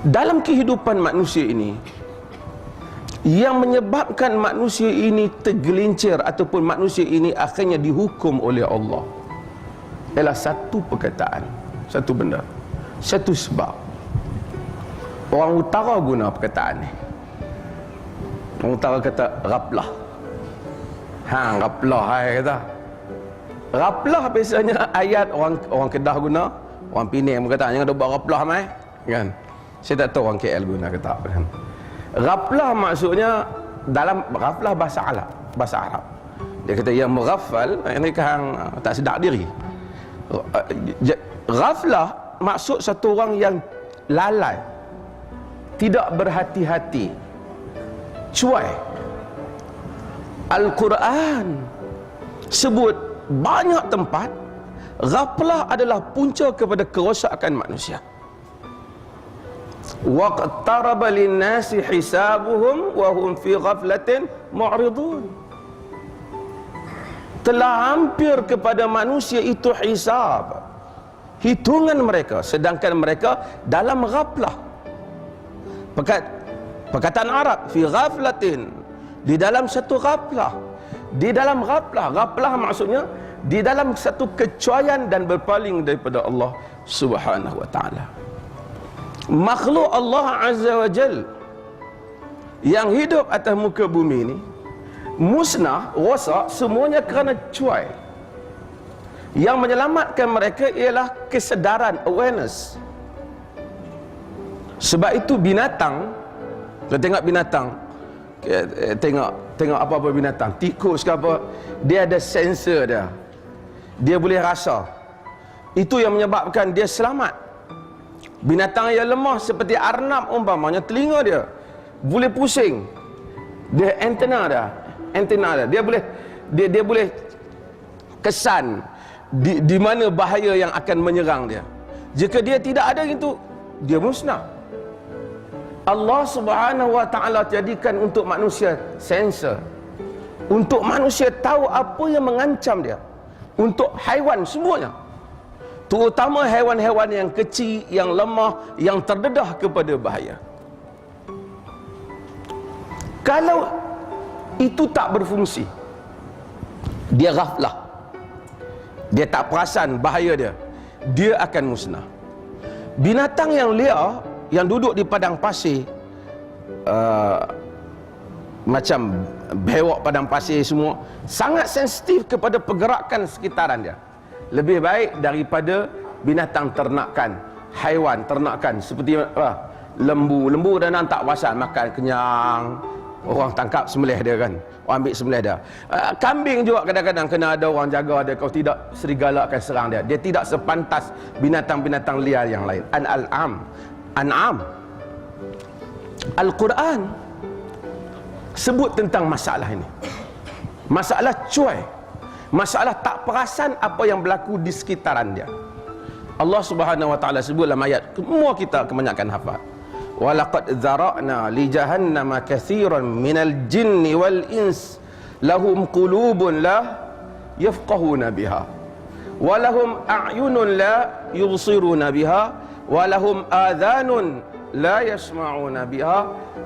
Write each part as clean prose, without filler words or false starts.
dalam kehidupan manusia ini, yang menyebabkan manusia ini tergelincir ataupun manusia ini akhirnya dihukum oleh Allah ialah satu perkataan, satu benda, satu sebab. Orang utara guna perkataan ni. Orang utara kata ghaflah. Ghaflah kata. Ghaflah biasanya ayat orang Kedah guna, orang Penang berkata jangan ada buat ghaflah mai, kan? Saya tak tahu orang KL guna ke tak, kan? Ghaflah maksudnya dalam ghaflah bahasa Arab. Dia kata yang mughaffal, ini kan tak sedar diri. Ghaflah maksud satu orang yang lalai, tidak berhati-hati, cuai. Al-Quran sebut banyak tempat ghaflah adalah punca kepada kerosakan manusia. Waqtaraba lin-nasi hisabuhum wa hum fi ghaflatin mu'ridun. Telah hampir kepada manusia itu hisab, hitungan mereka, sedangkan mereka dalam ghaflah. Perkataan Arab fi ghaflatin, di dalam satu ghaflah. Di dalam ghaflah, ghaflah maksudnya di dalam satu kecuaian dan berpaling daripada Allah Subhanahu wa taala. Makhluk Allah Azza wa Jal yang hidup atas muka bumi ini musnah, rosak semuanya kerana cuai. Yang menyelamatkan mereka ialah kesedaran, awareness. Sebab itu binatang, kita tengok binatang, tengok apa-apa binatang, tikus ke apa, dia ada sensor dia, dia boleh rasa. Itu yang menyebabkan dia selamat. Binatang yang lemah seperti arnab umpamanya, telinga dia boleh pusing, dia antena dia, dia boleh kesan di mana bahaya yang akan menyerang dia. Jika dia tidak ada itu, dia musnah. Allah Subhanahu wa taala jadikan untuk manusia sensor, untuk manusia tahu apa yang mengancam dia. Untuk haiwan semuanya, terutama haiwan-haiwan yang kecil, yang lemah, yang terdedah kepada bahaya. Kalau itu tak berfungsi, dia ghaflah, dia tak perasan bahaya dia, dia akan musnah. Binatang yang liar, yang duduk di padang pasir, macam bewok padang pasir semua, sangat sensitif kepada pergerakan sekitaran dia. Lebih baik daripada binatang ternakan, haiwan ternakan seperti lembu dan tak perasan, makan kenyang, orang tangkap sembelih dia, kan, orang ambil sembelih dia. Kambing juga kadang-kadang kena ada orang jaga dia, kalau tidak serigala akan serang dia. Dia tidak sepantas binatang-binatang liar yang lain. An'am. Al-Quran sebut tentang masalah ini, masalah cuai, masalah tak perasan apa yang berlaku di sekitaran dia. Allah Subhanahu wa taala sebut dalam ayat, semua kita kebanyakan hafal, walaqad zara'na li jahannama katsiran minal jinni wal ins lahum qulubun la yafqahuna biha wa lahum a'yunun la yubsiruna biha wa lahum adhanun la yasma'una biha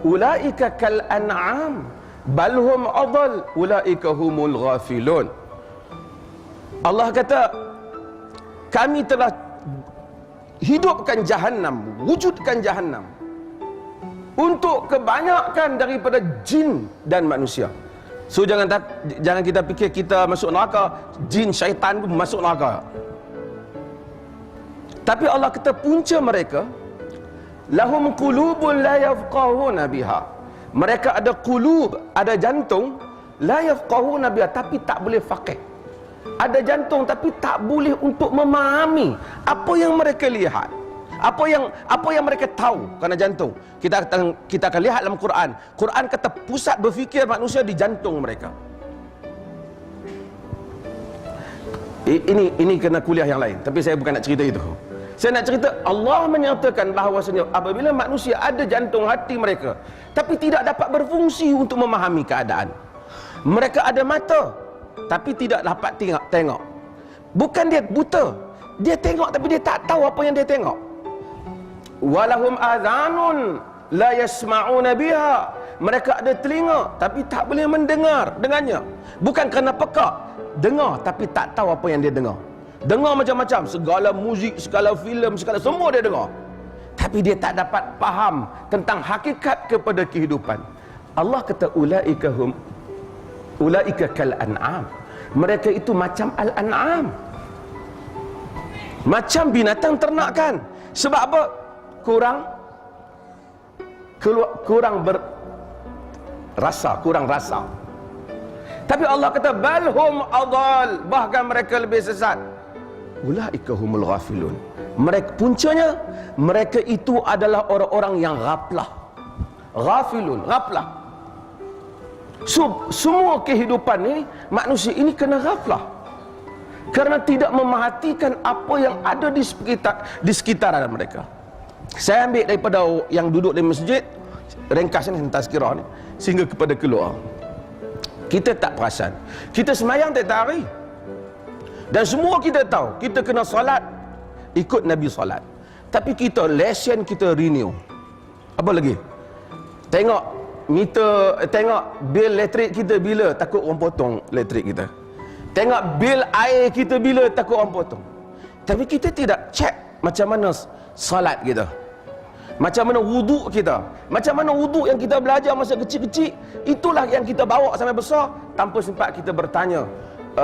ulaika kal an'am bal hum adall ulaika humul ghafilun. Allah kata, kami telah hidupkan Jahannam, wujudkan Jahannam untuk kebanyakan daripada jin dan manusia. So jangan kita fikir kita masuk neraka, jin syaitan pun masuk neraka. Tapi Allah kata punca mereka, lahum qulubun la yafqahuna biha. Mereka ada qulub, ada jantung, la yafqahuna biha, tapi tak boleh faqih. Ada jantung tapi tak boleh untuk memahami apa yang mereka lihat, apa yang mereka tahu kerana jantung. Kita akan lihat dalam Quran. Quran kata pusat berfikir manusia di jantung mereka. Ini kena kuliah yang lain, tapi saya bukan nak cerita itu. Saya nak cerita Allah menyatakan bahawasanya apabila manusia ada jantung hati mereka tapi tidak dapat berfungsi untuk memahami keadaan. Mereka ada mata tapi tidak dapat tengok. Bukan dia buta, dia tengok tapi dia tak tahu apa yang dia tengok. walahum adhanun la yasma'una biha, mereka ada telinga tapi tak boleh mendengar dengannya. Bukan kerana pekak, dengar tapi tak tahu apa yang dia dengar. Dengar macam-macam, segala muzik, segala filem, segala semua dia dengar, tapi dia tak dapat faham tentang hakikat kepada kehidupan. Allah kata ulaika kal an'am, mereka itu macam al-an'am, macam binatang ternakan. Sebab apa? kurang berasa, kurang rasa. Tapi Allah kata balhum adal, bahkan mereka lebih sesat. Ulaika humul ghafilun, mereka puncanya mereka itu adalah orang-orang yang ghaflah. Ghafilun, ghaflah. Semua kehidupan ini, manusia ini kena ghaflah kerana tidak memerhatikan apa yang ada di sekitaran mereka. Saya ambil daripada yang duduk di masjid, ringkas ni, tazkirah ni, sehingga kepada keluar. Kita tak perasan, kita semayang tiap hari, dan semua kita tahu kita kena solat ikut Nabi solat, tapi kita lesen, kita renew. Apa lagi? Tengok meter, tengok bil elektrik kita bila, takut orang potong elektrik kita. Tengok bil air kita bila, takut orang potong. Tapi kita tidak cek macam mana salat kita, macam mana wuduk kita, macam mana wuduk yang kita belajar masa kecil-kecil, itulah yang kita bawa sampai besar tanpa sempat kita bertanya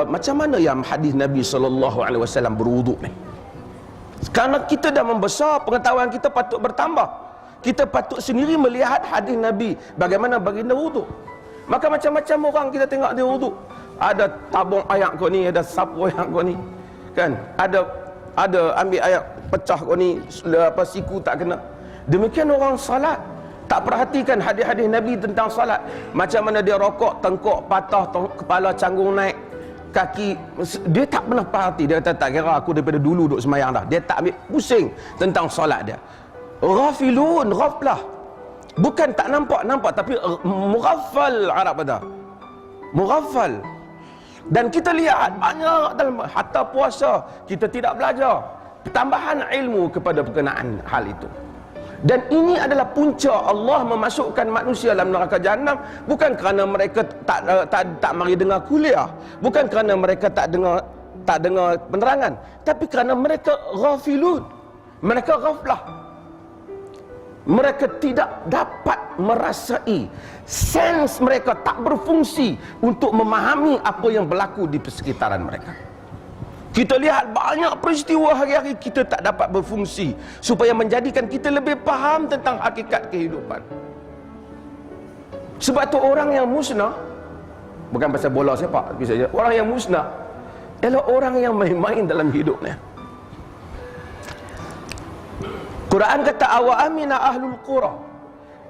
macam mana yang hadis Nabi SAW berwuduk ni. Kerana kita dah membesar, pengetahuan kita patut bertambah, kita patut sendiri melihat hadis Nabi bagaimana baginda wuduk. Maka macam-macam orang kita tengok dia wuduk, ada tabung ayak kau ni, ada sapu ayak kau ni, kan, ada ambil ayak pecah kau ni, siku tak kena. Demikian orang salat, tak perhatikan hadis-hadis Nabi tentang salat. Macam mana dia rokok, tengkok patah, kepala canggung naik, kaki, dia tak pernah perhati. Dia kata tak kira aku daripada dulu duduk semayang dah. Dia tak ambil pusing tentang salat dia. Ghafilun, ghaflah. Bukan tak nampak, tapi mughaffal, Arab kata mughaffal. Dan kita lihat banyak dalam hatta puasa kita tidak belajar tambahan ilmu kepada berkenaan hal itu. Dan ini adalah punca Allah memasukkan manusia dalam neraka jahanam, bukan kerana mereka tak mari dengar kuliah, bukan kerana mereka tak dengar penerangan, tapi kerana mereka ghafilun, mereka ghaflah. Mereka tidak dapat merasai, sense mereka tak berfungsi untuk memahami apa yang berlaku di persekitaran mereka. Kita lihat banyak peristiwa hari-hari kita tak dapat berfungsi supaya menjadikan kita lebih faham tentang hakikat kehidupan. Sebab tu orang yang musnah, bukan pasal bola sepak saja, orang yang musnah ialah orang yang main-main dalam hidupnya. Quran kata awa amina ahlul qura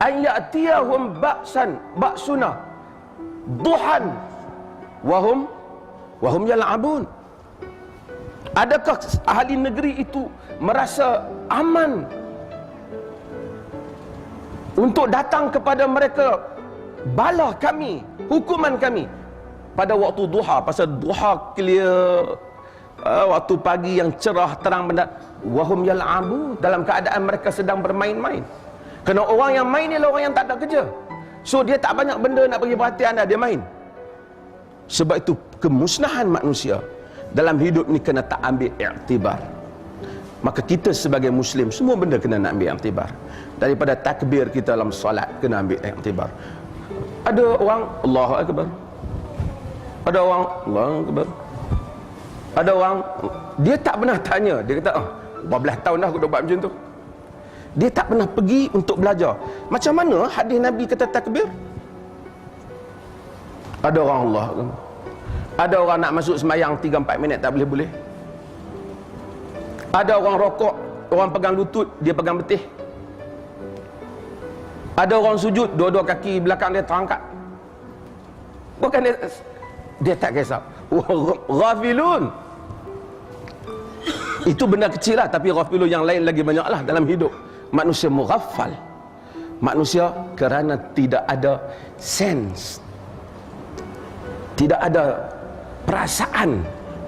an ya'tiyahum ba'suna duhan wahum yal'abun. Adakah ahli negeri itu merasa aman untuk datang kepada mereka bala kami, hukuman kami pada waktu duha? Pasal duha clear, waktu pagi yang cerah terang benderang. Wahum yal'abu, dalam keadaan mereka sedang bermain-main. Kerana orang yang main ni orang yang tak ada kerja, so dia tak banyak benda nak bagi perhatian dah, dia main. Sebab itu kemusnahan manusia dalam hidup ni kena tak ambil iktibar. Maka kita sebagai Muslim semua benda kena nak ambil iktibar. Daripada takbir kita dalam solat kena ambil iktibar. Ada orang Allahu Akbar, ada orang Allahu Akbar, ada orang dia tak pernah tanya, dia kata berapa belas tahun dah aku dah buat macam tu. Dia tak pernah pergi untuk belajar macam mana hadis Nabi kata takbir. Ada orang Allah, ada orang nak masuk semayang 3-4 minit tak boleh. Ada orang rokok, orang pegang lutut, dia pegang betih. Ada orang sujud, dua-dua kaki belakang dia terangkat. Bukan dia tak kisah. Ghafilun. Itu benda kecil lah, tapi ghafilun yang lain lagi banyak lah dalam hidup. Manusia mughaffal, manusia kerana tidak ada sense, tidak ada perasaan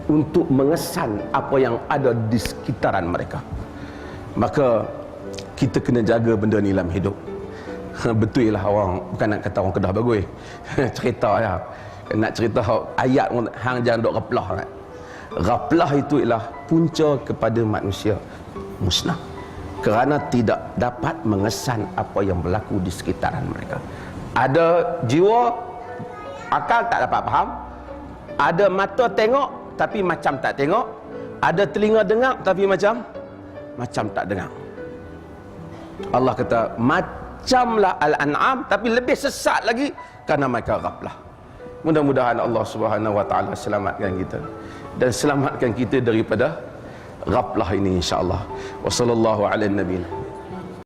untuk mengesan apa yang ada di sekitaran mereka. Maka kita kena jaga benda ni dalam hidup. Betul lah orang, bukan nak kata orang Kedah bagus. Cerita ya. Nak cerita ayat hang jangan dok raplah kan. Raplah itu ialah punca kepada manusia musnah. Kerana tidak dapat mengesan apa yang berlaku di sekitaran mereka. Ada jiwa, akal tak dapat faham. Ada mata tengok tapi macam tak tengok. Ada telinga dengar tapi macam tak dengar. Allah kata macamlah al-an'am, tapi lebih sesat lagi kerana mereka ghaflah. Mudah-mudahan Allah Subhanahu wa taala selamatkan kita dan selamatkan kita daripada ghaflah ini insya-Allah. Wassallallahu ala nabiyina